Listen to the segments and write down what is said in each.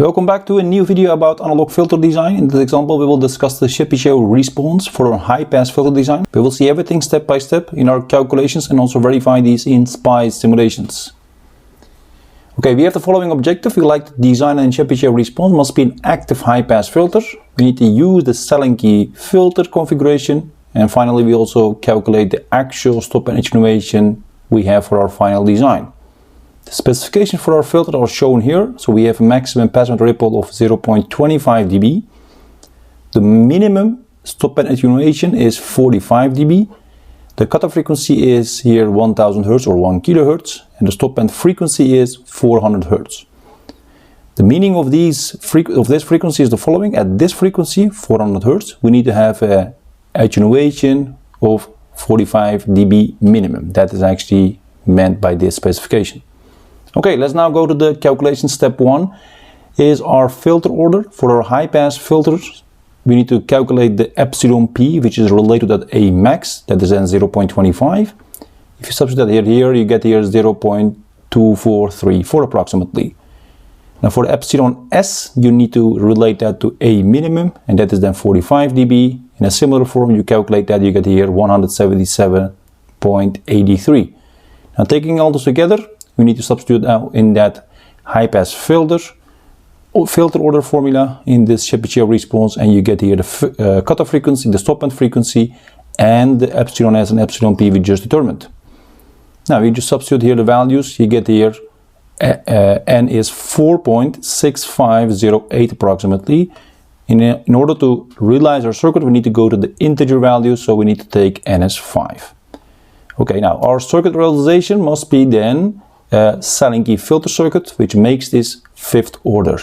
Welcome back to a new video about analog filter design. In this example we will discuss the Chebyshev response for our high-pass filter design. We will see everything step by step in our calculations and also verify these in SPICE simulations. Okay, we have the following objective. We like to design a Chebyshev response must be an active high-pass filter. We need to use the Sallen-Key filter configuration, and finally we also calculate the actual stop and attenuation we have for our final design. The specifications for our filter are shown here. So we have a maximum passband ripple of 0.25 dB. The minimum stop band attenuation is 45 dB. The cutoff frequency is here 1000 Hz or 1 kHz, and the stop band frequency is 400 Hz. The meaning of this frequency is the following. At this frequency, 400 Hz, we need to have an attenuation of 45 dB minimum. That is actually meant by this specification. Okay, let's now go to the calculation. Step 1 is our filter order. For our high-pass filters, we need to calculate the epsilon p, which is related to that A max, that is then 0.25. If you substitute that here, you get here 0.2434 approximately. Now for the epsilon s, you need to relate that to A minimum, and that is then 45 dB. In a similar form, you calculate that, you get here 177.83. Now taking all this together, we need to substitute now in that high-pass filter order formula in this Chebyshev response, and you get here the cutoff frequency, the stop band frequency, and the epsilon s and epsilon p we just determined. Now we just substitute here the values. You get here n is 4.6508 approximately. In order to realize our circuit, we need to go to the integer value, so we need to take n as 5. Okay, now our circuit realization must be then Sallen-Key filter circuit, which makes this fifth order.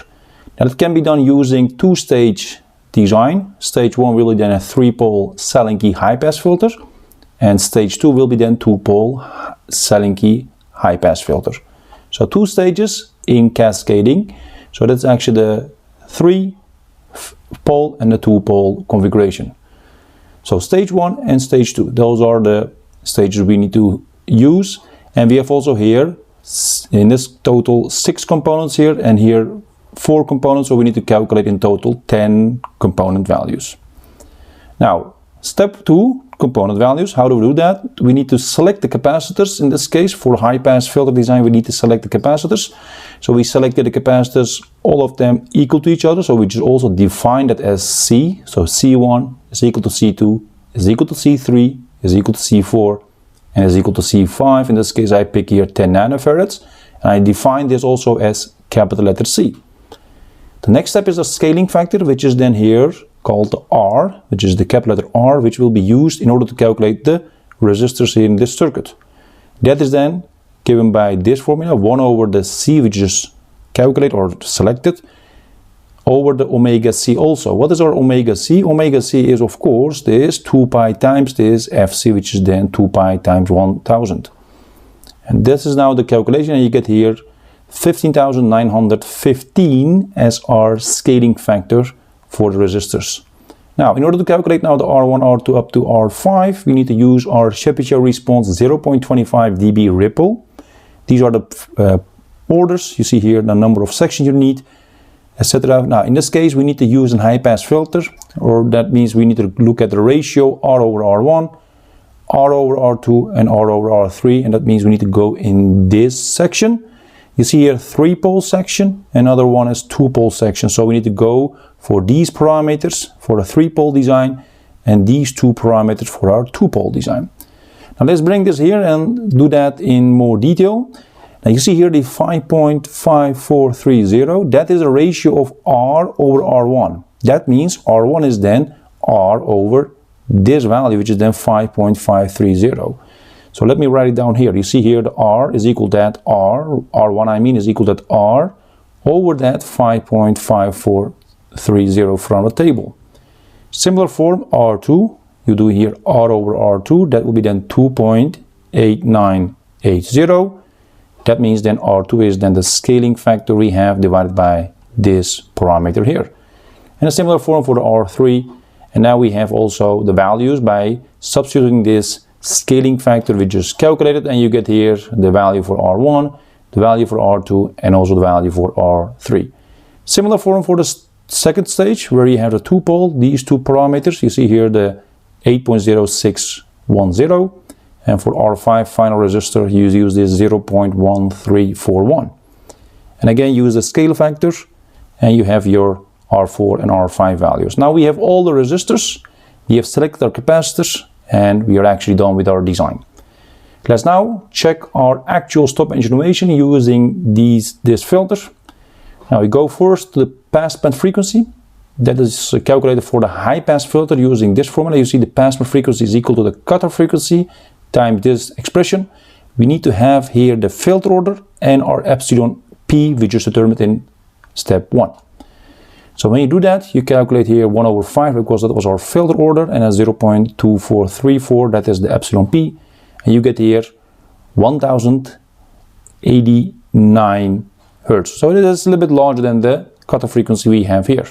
Now it can be done using two-stage design. Stage 1 will be then a 3-pole Sallen-Key high-pass filter, and stage 2 will be then 2-pole Sallen-Key high-pass filter. So 2 stages in cascading. So that's actually the 3-pole and the 2-pole configuration. So stage 1 and stage 2, those are the stages we need to use. And we have also here in this total 6 components here, and here 4 components, so we need to calculate in total 10 component values. Now step 2, component values. How do we do that? We need to select the capacitors. In this case, for high-pass filter design, we need to select the capacitors. So we selected the capacitors, all of them equal to each other, so we just also define that as C. So C1 is equal to C2, is equal to C3, is equal to C4, and is equal to C5. In this case, I pick here 10 nanofarads, and I define this also as capital letter C. The next step is a scaling factor, which is then here called the R, which is the capital letter R, which will be used in order to calculate the resistors in this circuit. That is then given by this formula, 1 over the C, which is calculated or selected, over the omega C also. What is our omega C? Omega C is, of course, this 2 pi times this FC, which is then 2 pi times 1000. And this is now the calculation, and you get here 15,915 as our scaling factor for the resistors. Now, in order to calculate now the R1, R2 up to R5, we need to use our Chebyshev response 0.25 dB ripple. These are the orders. You see here the number of sections you need, etc. Now in this case we need to use a high-pass filter, or that means we need to look at the ratio R over R1, R over R2, and R over R3, and that means we need to go in this section. You see here 3-pole section, another one is 2-pole section, so we need to go for these parameters for a 3-pole design and these 2 parameters for our 2-pole design. Now let's bring this here and do that in more detail. Now you see here the 5.5430, that is a ratio of R over R1. That means R1 is then R over this value, which is then 5.530. So let me write it down here. You see here the R is equal to that R1 I mean is equal to that R over that 5.5430 from the table. Similar form, R2, you do here R over R2, that will be then 2.8980. That means then R2 is then the scaling factor we have divided by this parameter here. And a similar form for the R3. And now we have also the values by substituting this scaling factor we just calculated, and you get here the value for R1, the value for R2, and also the value for R3. Similar form for the second stage, where you have the two pole, these two parameters. You see here the 8.0610, and for R5 final resistor you use this 0.1341, and again use the scale factor, and you have your R4 and R5 values. Now we have all the resistors, we have selected our capacitors, and we are actually done with our design. Let's now check our actual stop attenuation using this filter. Now we go first to the passband frequency. That is calculated for the high pass filter using this formula. You see the passband frequency is equal to the cutoff frequency times this expression. We need to have here the filter order and our epsilon p, which is determined in step 1. So when you do that, you calculate here 1/5, because that was our filter order, and at 0.2434, that is the epsilon p, and you get here 1089 Hertz. So it is a little bit larger than the cutoff frequency we have here.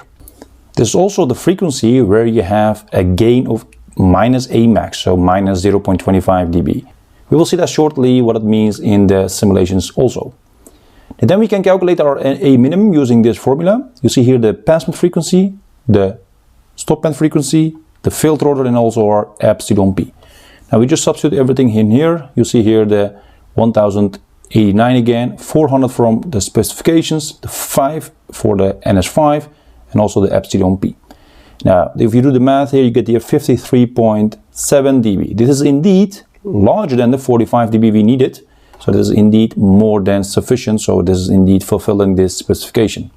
This is also the frequency where you have a gain of minus A max, so minus 0.25 dB. We will see that shortly what it means in the simulations also. And then we can calculate our A minimum using this formula. You see here the passband frequency, the stop band frequency, the filter order, and also our epsilon p. Now we just substitute everything in here. You see here the 1089 again, 400 from the specifications, the 5 for the NS5, and also the epsilon p. Now if you do the math here, you get here 53.7 dB. This is indeed larger than the 45 dB we needed. So this is indeed more than sufficient. So this is indeed fulfilling this specification.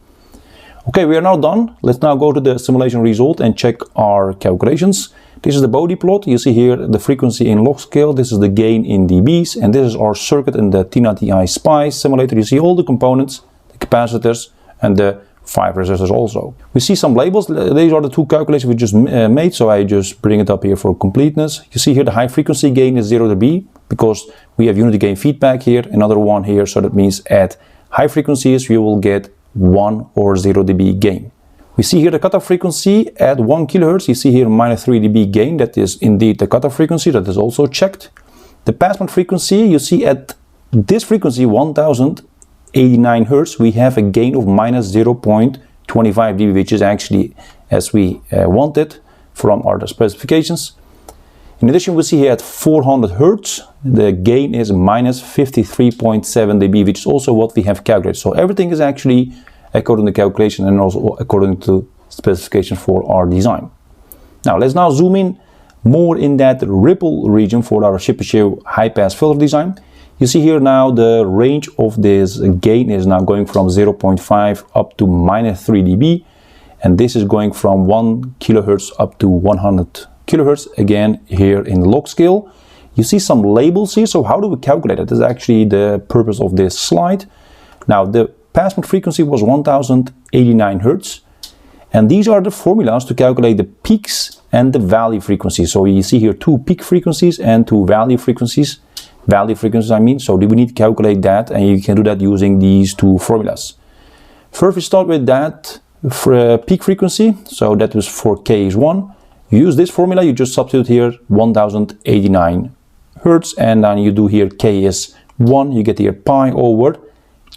Okay, we are now done. Let's now go to the simulation result and check our calculations. This is the Bode plot. You see here the frequency in log scale. This is the gain in dBs, and this is our circuit in the Tina TI SPICE simulator. You see all the components, the capacitors, and the 5 resistors also. We see some labels. These are the two calculations we just made, so I just bring it up here for completeness. You see here the high frequency gain is 0 dB, because we have unity gain feedback here, another one here, so that means at high frequencies you will get 1 or 0 dB gain. We see here the cutoff frequency at 1 kHz. You see here minus 3 dB gain. That is indeed the cutoff frequency. That is also checked. The passband frequency, you see at this frequency 1089 Hz, we have a gain of minus 0.25 dB, which is actually as we wanted from our specifications. In addition, we see here at 400 Hz, the gain is minus 53.7 dB, which is also what we have calculated. So everything is actually according to calculation and also according to specification for our design. Now let's now zoom in more in that ripple region for our Chebyshev high-pass filter design. You see here now the range of this gain is now going from 0.5 up to minus 3 dB, and this is going from 1 kHz up to 100 kHz, again here in the log scale. You see some labels here, so how do we calculate it? This is actually the purpose of this slide. Now the passband frequency was 1089 Hz, and these are the formulas to calculate the peaks and the valley frequencies. So you see here two peak frequencies and two valley frequencies. Valley frequencies, I mean, so we need to calculate that, and you can do that using these two formulas. First we start with that for peak frequency, so that was for K is 1. You use this formula, you just substitute here 1089 Hz, and then you do here K is 1, you get here pi over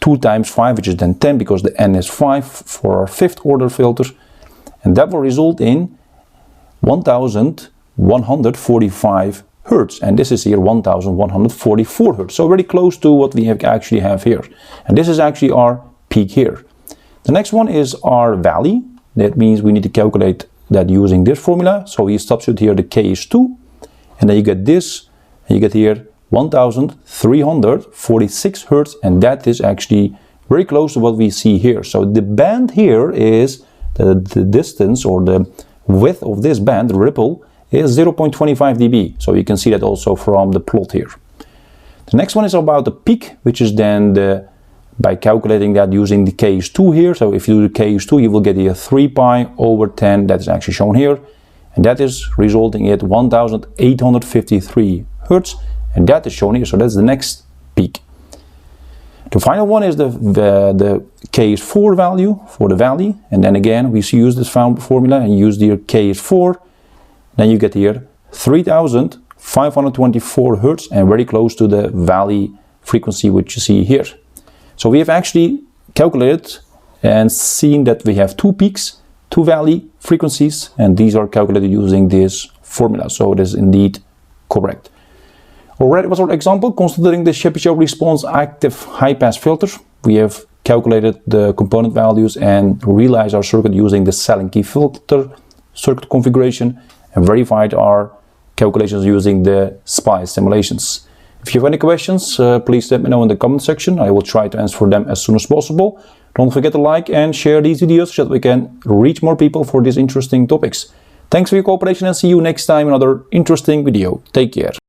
2 times 5, which is then 10, because the N is 5 for our 5th order filter, and that will result in 1145 Hertz, and this is here 1144 Hertz, so very close to what we actually have here, and this is actually our peak here. The next one is our valley. That means we need to calculate that using this formula, so you substitute here the K is 2, and then you get this, and you get here 1346 Hertz, and that is actually very close to what we see here. So the band here is the distance or the width of this band, the ripple, is 0.25 dB. So you can see that also from the plot here. The next one is about the peak, which is then by calculating that using the K is 2 here. So if you do the K is 2, you will get here 3 pi over 10, that is actually shown here. And that is resulting in 1853 Hertz. And that is shown here, so that's the next peak. The final one is the K is 4 value for the valley, and then again we use this formula and use the K is 4. Then you get here 3524 Hertz, and very close to the valley frequency which you see here. So we have actually calculated and seen that we have 2 peaks, 2 valley frequencies, and these are calculated using this formula. So it is indeed correct. Alright, it was our example considering the Chebyshev response active high-pass filter. We have calculated the component values and realized our circuit using the Sallen-Key filter circuit configuration and verified our calculations using the SPICE simulations. If you have any questions, please let me know in the comment section. I will try to answer them as soon as possible. Don't forget to like and share these videos so that we can reach more people for these interesting topics. Thanks for your cooperation and see you next time in another interesting video. Take care.